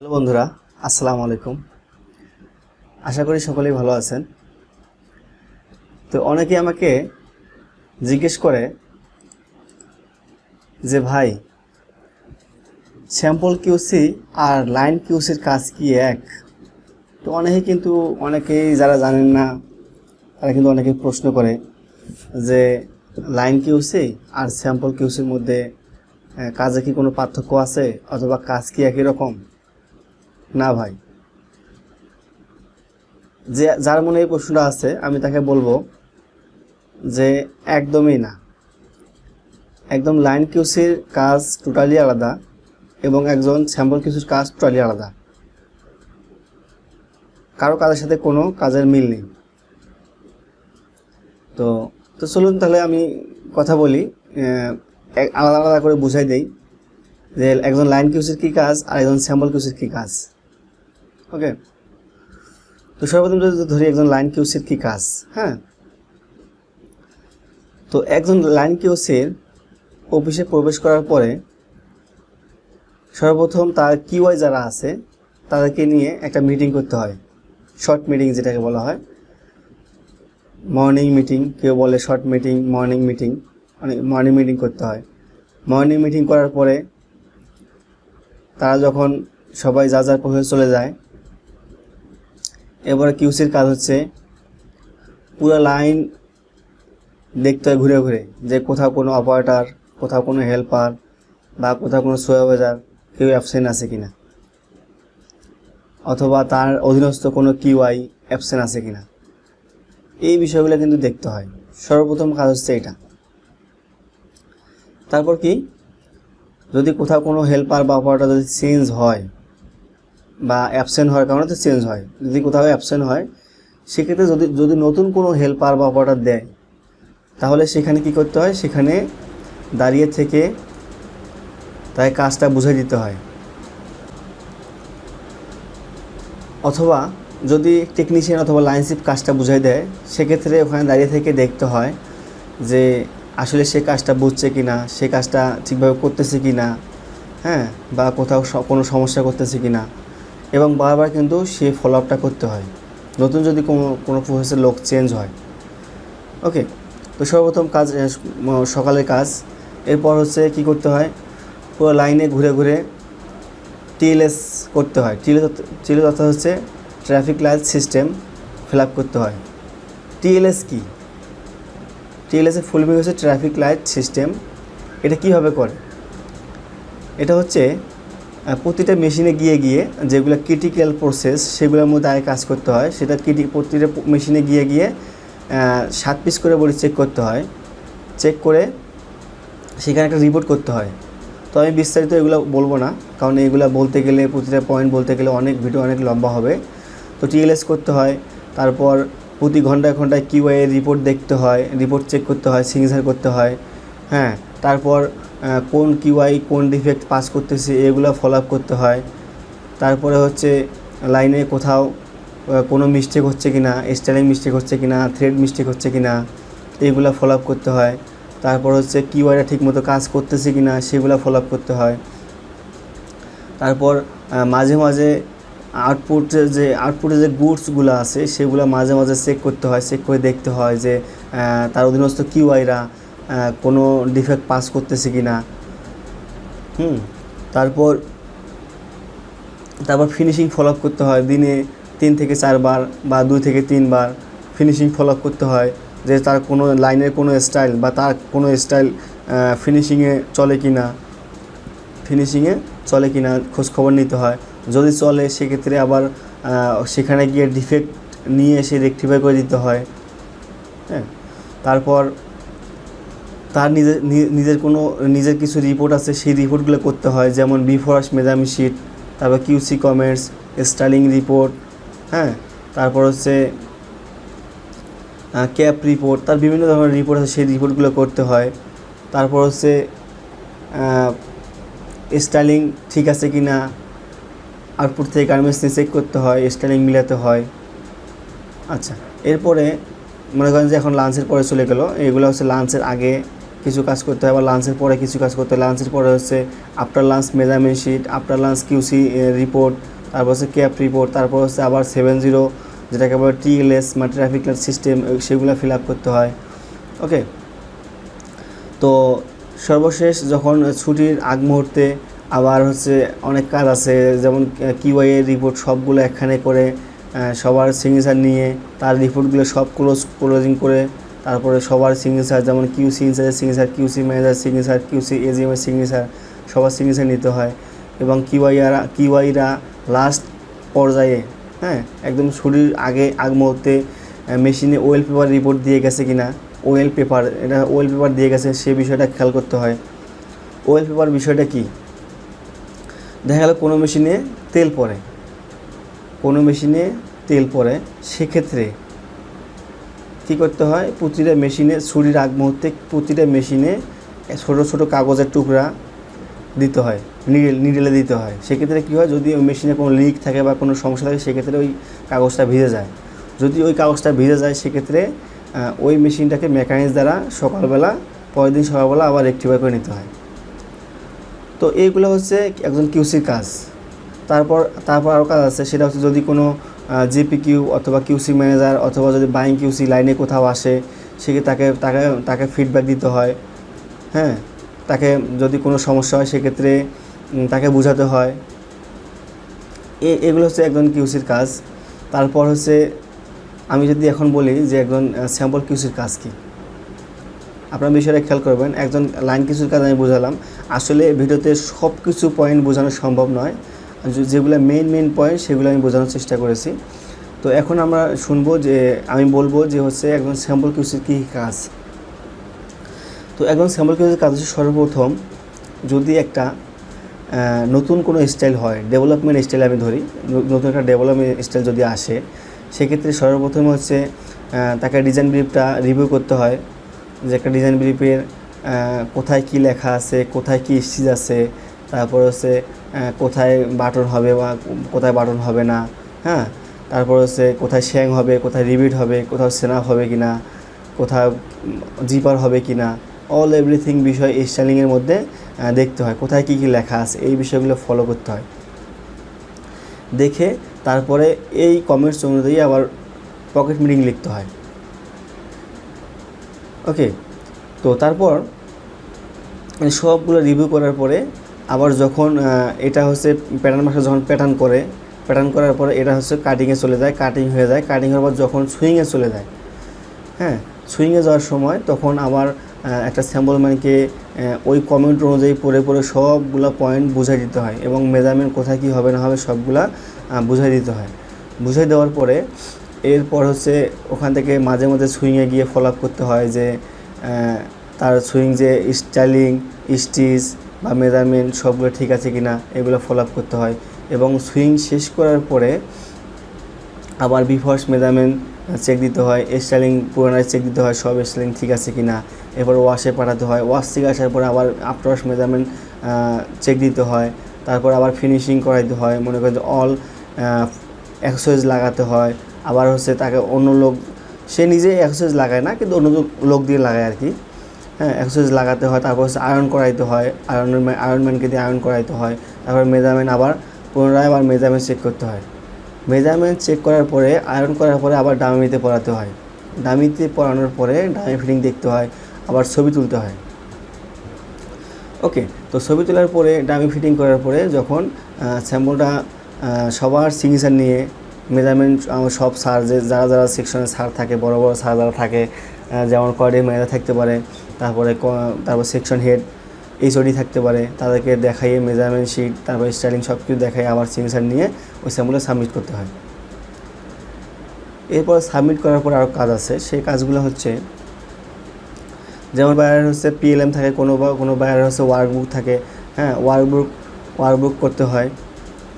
Hello বন্ধুরা, আসসালামু আলাইকুম। আশা করি সকলেই ভালো আছেন। তো অনেকেই আমাকে জিজ্ঞেস করে যে ভাই, স্যাম্পল কিউসি আর লাইন কিউসির কাজ কি এক? তো অনেকেই যারা জানেন না তারা কিন্তু অনেকেই প্রশ্ন করে যে লাইন কিউসি আর স্যাম্পল কিউসির মধ্যে কাজে কি কোনো পার্থক্য আছে, অথবা কাজ কি একই রকম? না ভাই, যার মনে এই প্রশ্নটা আছে আমি তাকে বলবো যে একদমই না। একদম লাইন কিউসির কাজ টোটালি আলাদা এবং একজন স্যাম্পল কিউসির কাজ টোটালি আলাদা। কারো কাজের সাথে কোনো কাজের মিল নেই। তো তো চলুন তাহলে আমি কথা বলি, আলাদা আলাদা করে বুঝাই দেই যে একজন লাইন কিউসির কী কাজ আর একজন স্যাম্পল কিউসির কী কাজ। ওকে, তো সর্বপ্রথম যদি ধরি একজন লাইন কিউসির কী কাজ। হ্যাঁ, তো একজন লাইন কিউসির অফিসে প্রবেশ করার পরে সর্বপ্রথম তার কিউআই যারা আছে তাদেরকে নিয়ে একটা মিটিং করতে হয়, শর্ট মিটিং যেটাকে বলা হয়, মর্নিং মিটিং, কেউ বলে short meeting, morning meeting, morning meeting করতে হয়। মর্নিং মিটিং করার পরে তারা যখন সবাই যা যার প্রফেসে চলে যায়, এবারে কিউসির কাজ হচ্ছে পুরো লাইন দেখতে হয় ঘুরে ঘুরে যে কোথাও কোনো অপারেটর, কোথাও কোনো হেল্পার বা কোথাও কোনো সুপারভাইজার কেউ অ্যাবসেন্ট আছে কিনা, অথবা তার অধীনস্থ কোনো কিউআই অ্যাবসেন্ট আছে কিনা, এই বিষয়গুলো কিন্তু দেখতে হয়। সর্বপ্রথম কাজ হচ্ছে এটা। তারপর কি, যদি কোথাও কোনো হেল্পার বা অপারেটর যদি চেঞ্জ হয় বা অ্যাবসেন্ট হওয়ার কারণে তো চেঞ্জ হয়, যদি কোথাও অ্যাবসেন্ট হয় সেক্ষেত্রে যদি নতুন কোনো হেল্পার বা অপারেটর দেয়, তাহলে সেখানে কি করতে হয়, সেখানে দাঁড়িয়ে থেকে তাই কাজটা বুঝিয়ে দিতে হয়। অথবা যদি টেকনিশিয়ান অথবা লাইনশিপ কাজটা বুঝাই দেয়, সেক্ষেত্রে ওখানে দাঁড়িয়ে থেকে দেখতে হয় যে আসলে সে কাজটা বুঝছে কি না, সে কাজটা ঠিকভাবে করতেছে কি না, হ্যাঁ, বা কোথাও কোনো সমস্যা করতেছে কি না, এবং বারবার কিন্তু সে ফলো আপটা করতে হয় নতুন যদি কোনো প্রসেসের লোক চেঞ্জ হয়। ওকে, তো সর্বপ্রথম কাজ সকালের কাজ। এরপর হচ্ছে কি করতে হয়, পুরো লাইনে ঘুরে ঘুরে টিএলএস করতে হয়। টিএলএস অর্থাৎ হচ্ছে traffic light system fill up করতে হয়। টিএলএস কি? টিএলএসের ফুল মিনিং হচ্ছে ট্রাফিক লাইট সিস্টেম। এটা কীভাবে করে? এটা হচ্ছে প্রতিটা মেশিনে গিয়ে গিয়ে যেগুলো ক্রিটিক্যাল প্রসেস সেগুলোর মধ্যে আগে কাজ করতে হয়, সেটা প্রতিটা মেশিনে গিয়ে গিয়ে 7 পিস করে বডি চেক করতে হয়। চেক করে সেখানে একটা রিপোর্ট করতে হয়। তো আমি বিস্তারিত এগুলো বলবো না, কারণ এগুলো বলতে গেলে, প্রতিটা পয়েন্ট বলতে গেলে ভিডিও অনেক লম্বা হবে। তো টিএলএস করতে হয়। তারপর প্রতি ঘন্টায় ঘন্টায় কিউআই এর রিপোর্ট দেখতে হয়, রিপোর্ট চেক করতে হয়, সিগনেচার করতে হয়। হ্যাঁ, তারপর কোন কিউআই কোন ডিফেক্ট পাস করতেছে এগুলো ফলো আপ করতে হয়। তারপরে হচ্ছে লাইনে কোথাও কোনো মিস্টেক হচ্ছে কি না, স্টাইলিং মিস্টেক হচ্ছে কি না, থ্রেড মিস্টেক হচ্ছে কি না, এইগুলো ফলো আপ করতে হয়। তারপর হচ্ছে কিউআইটা ঠিকমতো কাজ করতেছে কি না সেগুলো ফলো আপ করতে হয়। তারপর মাঝে মাঝে আউটপুটে যে গুডসগুলো আছে সেগুলো মাঝে মাঝে চেক করতে হয়, চেক করে দেখতে হয় যে তার অধীনস্থ কিউআইরা কোনো ডিফেক্ট পাস করতেছে কি না। তারপর ফিনিশিং ফলো আপ করতে হয়। দিনে 3 থেকে 4 বার বা 2 থেকে 3 বার ফিনিশিং ফলো আপ করতে হয়, যে তার কোনো লাইনের কোনো স্টাইল বা তার কোনো স্টাইল ফিনিশিংয়ে চলে কি না, খোঁজ খবর নিতে হয়। যদি চলে সেক্ষেত্রে আবার সেখানে গিয়ে ডিফেক্ট নিয়ে এসে রেকটিফাই করে দিতে হয়। হ্যাঁ, তারপর তার নিজের কিছু রিপোর্ট আছে, সেই রিপোর্টগুলো করতে হয়, যেমন বিফোরাস মেজারমেন্ট শিট, তারপর কিউসি কমেন্টস, স্টাইলিং রিপোর্ট, হ্যাঁ, তারপর হচ্ছে ক্যাপ রিপোর্ট, তার বিভিন্ন ধরনের রিপোর্ট আছে, সেই রিপোর্টগুলো করতে হয়। তারপর হচ্ছে স্টাইলিং ঠিক আছে কি না, আউটপুট থেকে গার্মেন্টস নিয়ে চেক করতে হয়, স্টাইলিং মিলাতে হয়। আচ্ছা, এরপরে মনে করেন যে এখন লাঞ্চের পরে চলে গেল, এগুলো হচ্ছে লাঞ্চের আগে কিছু কাজ করতে হয়, আবার লাঞ্চের পরে কিছু কাজ করতে হয়। লাঞ্চের পরে হচ্ছে after lunch measurement sheet, after lunch QC report, তারপর হচ্ছে ক্যাপ রিপোর্ট, তারপর হচ্ছে আবার 70 যেটাকে বলে টিএলএস মানে ট্রাফিক লাইট সিস্টেম, সেগুলো ফিল আপ করতে হয়। ওকে, তো সর্বশেষ যখন ছুটির আগ মুহূর্তে আবার হচ্ছে অনেক কাজ আছে, যেমন কিউআই এর রিপোর্ট সবগুলো একখানে করে সবার সিগনেচার নিয়ে তার রিপোর্টগুলো সব ক্লোজিং করে তারপরে সবার সিগনেচার, যেমন কিউসি ইনচার্জের signature, QC manager signature, QC এজিএমের সিগনেচার, সবার সিগনেচার নিতে হয়। এবং কিউআইরা লাস্ট পর্যায়ে, হ্যাঁ, একদম ছুটির আগ মুহূর্তে মেশিনে ওয়েল পেপার রিপোর্ট দিয়ে গেছে কিনা, ওয়েল পেপার দিয়ে গেছে সে বিষয়টা খেয়াল করতে হয়। ওয়েল পেপার বিষয়টা কি, দেখা গেল কোনো মেশিনে তেল পড়ে, সেক্ষেত্রে কী করতে হয়, প্রতিটা মেশিনে ছুটির আগ মুহূর্তে প্রতিটা মেশিনে ছোটো ছোটো কাগজের টুকরা দিতে হয়, নিডেলে দিতে হয়। সেক্ষেত্রে কী হয়, যদি ওই মেশিনে কোনো লিক থাকে বা কোনো সমস্যা থাকে সেক্ষেত্রে ওই কাগজটা ভিজে যায়। যদি ওই কাগজটা ভিজে যায় সেক্ষেত্রে ওই মেশিনটাকে মেকানিক্স দ্বারা পরের দিন সকালবেলা আবার রেক্টিফাই করে নিতে হয়। তো এইগুলো হচ্ছে একজন কিউসির কাজ। তারপর আরও কাজ আছে, সেটা হচ্ছে যদি কোনো জিপিকিউ অথবা কিউসি ম্যানেজার অথবা যদি বাইং কিউসি লাইনে কোথাও আসে, সেক্ষেত্রে তাকে ফিডব্যাক দিতে হয়। হ্যাঁ, তাকে যদি কোনো সমস্যা হয় সেক্ষেত্রে তাকে বোঝাতে হয়। এগুলো হচ্ছে একজন কিউসির কাজ। তারপর হচ্ছে আমি যদি এখন বলি যে একজন স্যাম্পল কিউসির কাজ কী, আপনার বিষয়টা খেয়াল করবেন। একজন লাইন কিউসির কাজ আমি বোঝালাম, আসলে ভিডিওতে সব কিছু পয়েন্ট বোঝানো সম্ভব নয়, যেগুলো মেইন পয়েন্ট সেগুলো আমি বোঝানোর চেষ্টা করেছি। তো এখন আমরা শুনবো যে আমি বলবো যে হচ্ছে একজন স্যাম্পল কিউসির কী কাজ। তো একজন স্যাম্পল কিউসির কাজ হচ্ছে সর্বপ্রথম যদি একটা নতুন কোনো স্টাইল হয়, ডেভেলপমেন্ট স্টাইল আমি ধরি, নতুন একটা ডেভেলপমেন্ট স্টাইল যদি আসে, সেক্ষেত্রে সর্বপ্রথম হচ্ছে তাকে ডিজাইন ব্রিফটা রিভিউ করতে হয়, যে একটা ডিজাইন ব্রিফের কোথায় কি লেখা আছে, কোথায় কি স্টিচ আছে, তারপর হচ্ছে কোথায় বাটন হবে বা কোথায় বাটন হবে না, হ্যাঁ, তারপর হচ্ছে কোথায় শ্যাং হবে, কোথায় রিবিট হবে, কোথাও সেনাপ হবে কি না, কোথাও জিপার হবে কি না, অল এভরিথিং বিষয় স্টাইলিংয়ের মধ্যে দেখতে হয়, কোথায় কী কী লেখা আছে, এই বিষয়গুলো ফলো করতে হয়। দেখে তারপরে এই কমেন্টস অনুযায়ী আবার পকেট মিটিং লিখতে হয়। ওকে, তো তারপর সবগুলো রিভিউ করার পরে আবার যখন এটা হচ্ছে প্যাটার্ন মাস্টার যখন প্যাটার্ন করার পরে এটা হচ্ছে কাটিংয়ে চলে যায়, কাটিং হয়ে যায়, কাটিং হওয়ার পর যখন সুইংয়ে চলে যায়, হ্যাঁ, সুইংয়ে যাওয়ার সময় তখন আবার একটা স্যাম্পল ম্যানকে ওই কমেন্ট অনুযায়ী পড়ে সবগুলো পয়েন্ট বুঝাই দিতে হয় এবং মেজারমেন্ট কোথায় কী হবে না হবে সবগুলা বুঝাই দিতে হয়। বুঝাই দেওয়ার পরে এরপর হচ্ছে ওখান থেকে মাঝে মাঝে সুইংয়ে গিয়ে ফলো আপ করতে হয় যে তার সুইং যে স্টাইলিং, স্টিচ বা মেজারমেন্ট সবগুলো ঠিক আছে কি না, এগুলো ফলো আপ করতে হয়। এবং সুইং শেষ করার পরে আবার বিফার্স্ট মেজারমেন্ট চেক দিতে হয়, স্টাইলিং পুরোনায় চেক দিতে হয় সব স্টাইলিং ঠিক আছে কি না, এরপর ওয়াশে পাঠাতে হয়, ওয়াশ থেকে আসার পরে আবার আফটার ওয়াশ মেজারমেন্ট চেক দিতে হয়, তারপর আবার ফিনিশিং করাইতে হয়, মনে করেন যে অল এক্সারসাইজ লাগাতে হয়। আবার হচ্ছে তাকে অন্য লোক, সে নিজে এক্সারসাইজ লাগায় না কিন্তু অন্য লোক দিয়ে লাগায় আর কি, হ্যাঁ, এক্সারসাইজ লাগাতে হয়। তারপর হচ্ছে আয়রন করাইতে হয়, আয়রনম্যানকে দিয়ে আয়রন করাইতে হয়। তারপর মেজারমেন্ট আবার পুনরায় আবার মেজারমেন্ট চেক করতে হয়। মেজারমেন্ট চেক করার পরে আয়রন করার পরে আবার ডামিতে পড়াতে হয়, ডামিতে পড়ানোর পরে ডামি ফিটিং দেখতে হয়, আবার ছবি তুলতে হয়। ওকে, তো ছবি তোলার পরে ডামি ফিটিং করার পরে যখন স্যাম্পলটা সবার সিগনেচার নিয়ে মেজারমেন্ট সব স্যার যারা সেকশনে স্যার থাকে, বড় স্যার যারা থাকে, যেমন কোঅর্ডিনেটর ম্যানেজার থাকতে পারে, তারপর সেকশন হেড এইচওডি থাকতে পারে, তাদেরকে দেখাইয়ে মেজারমেন্ট শিট তারপর স্টাইলিং সব কিছু দেখাই আবার সিগনেচার নিয়ে ওই স্যাম্পলে সাবমিট করতে হয়। এরপর সাবমিট করার পর আরও কাজ আছে, সেই কাজগুলো হচ্ছে যেমন বায়ারের হচ্ছে পিএলএম থাকে, কোনো বায়ারের হচ্ছে ওয়ার্কবুক থাকে, হ্যাঁ, ওয়ার্কবুক করতে হয়।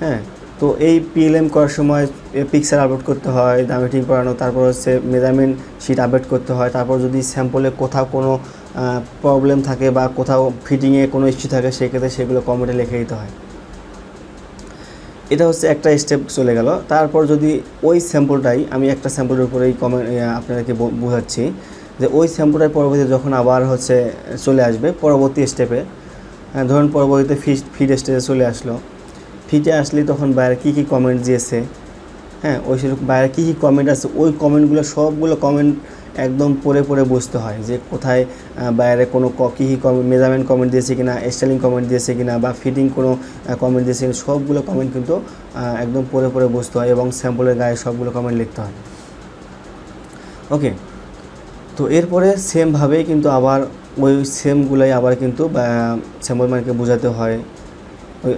হ্যাঁ, তো এই পিএলএম করার সময় পিকচার আপলোড করতে হয়, ডামিটিং করানো, তারপর হচ্ছে মেজারমেন্ট শিট আপডেট করতে হয়। তারপর যদি স্যাম্পলে কোথাও কোনো প্রবলেম থাকে বা কোথাও ফিটিংয়ে কোনো ইস্যু থাকে সেক্ষেত্রে সেগুলো কমেন্টে লিখে দিতে হয়। এটা হচ্ছে একটা স্টেপ চলে গেল। তারপর যদি ওই স্যাম্পলটাই আমি একটা স্যাম্পলের উপরেই আপনাদেরকে বোঝাচ্ছি যে ওই শ্যাম্পুটার পরবর্তীতে যখন আবার হচ্ছে চলে আসবে পরবর্তী স্টেপে, ধরুন পরবর্তীতে ফিড স্টেজে চলে আসলো, ফিটে আসলে তখন বায়ার কী কী কমেন্ট দিয়েছে, হ্যাঁ ওই সেরকম বায়ার কী কী কমেন্ট আছে ওই কমেন্টগুলো সবগুলো কমেন্ট একদম পড়ে পড়ে বুঝতে হয় যে কোথায় বায়ারে কোনো কী কী কমেন্ট মেজারমেন্ট কমেন্ট দিয়েছে কিনা, স্টাইলিং কমেন্ট দিয়েছে কিনা বা ফিটিং কোনো কমেন্ট দিয়েছে কিনা, সবগুলো কমেন্ট কিন্তু একদম পড়ে পড়ে বুঝতে হয় এবং স্যাম্পলের গায়ে সবগুলো কমেন্ট লিখতে হয়। ওকে, তো এরপরে সেমভাবেই কিন্তু আবার ওই সেমগুলোই আবার কিন্তু স্যাম্পল ম্যানকে বোঝাতে হয়, ওই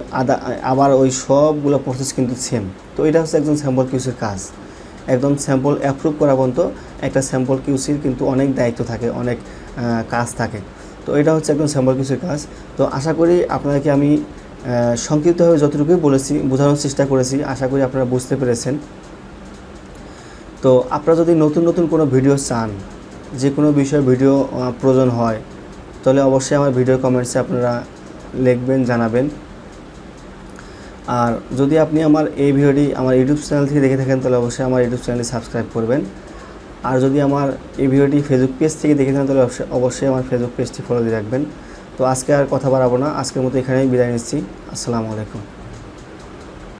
আবার ওই সবগুলো প্রসেস কিন্তু সেম। তো এটা হচ্ছে একজন স্যাম্পল কিউসির কাজ। একদম স্যাম্পল অ্যাপ্রুভ করা পর্যন্ত একটা স্যাম্পল কিউসির কিন্তু অনেক দায়িত্ব থাকে, অনেক কাজ থাকে। তো এটা হচ্ছে একজন স্যাম্পল কিউসির কাজ। তো আশা করি আপনাদেরকে আমি সংক্ষিপ্তভাবে যতটুকুই বলেছি বোঝানোর চেষ্টা করেছি, আশা করি আপনারা বুঝতে পেরেছেন। তো আপনারা যদি নতুন নতুন কোনো ভিডিও চান, যে কোনো বিষয়ে ভিডিও প্রয়োজন হয়, তাহলে অবশ্যই আমার ভিডিও কমেন্টসে আপনারা লিখবেন, জানাবেন। আর যদি আপনি আমার এই ভিডিওটি আমার ইউটিউব চ্যানেল থেকে দেখে থাকেন তাহলে অবশ্যই আমার ইউটিউব চ্যানেলটি সাবস্ক্রাইব করবেন। আর যদি আমার এই ভিডিওটি ফেসবুক পেজ থেকে দেখে থাকেন তাহলে অবশ্যই আমার ফেসবুক পেজটি ফলো দিয়ে রাখবেন। তো আজকে আর কথা বাড়াবো না, আজকের মতো এখানেই বিদায় নিচ্ছি। আসসালামু আলাইকুম।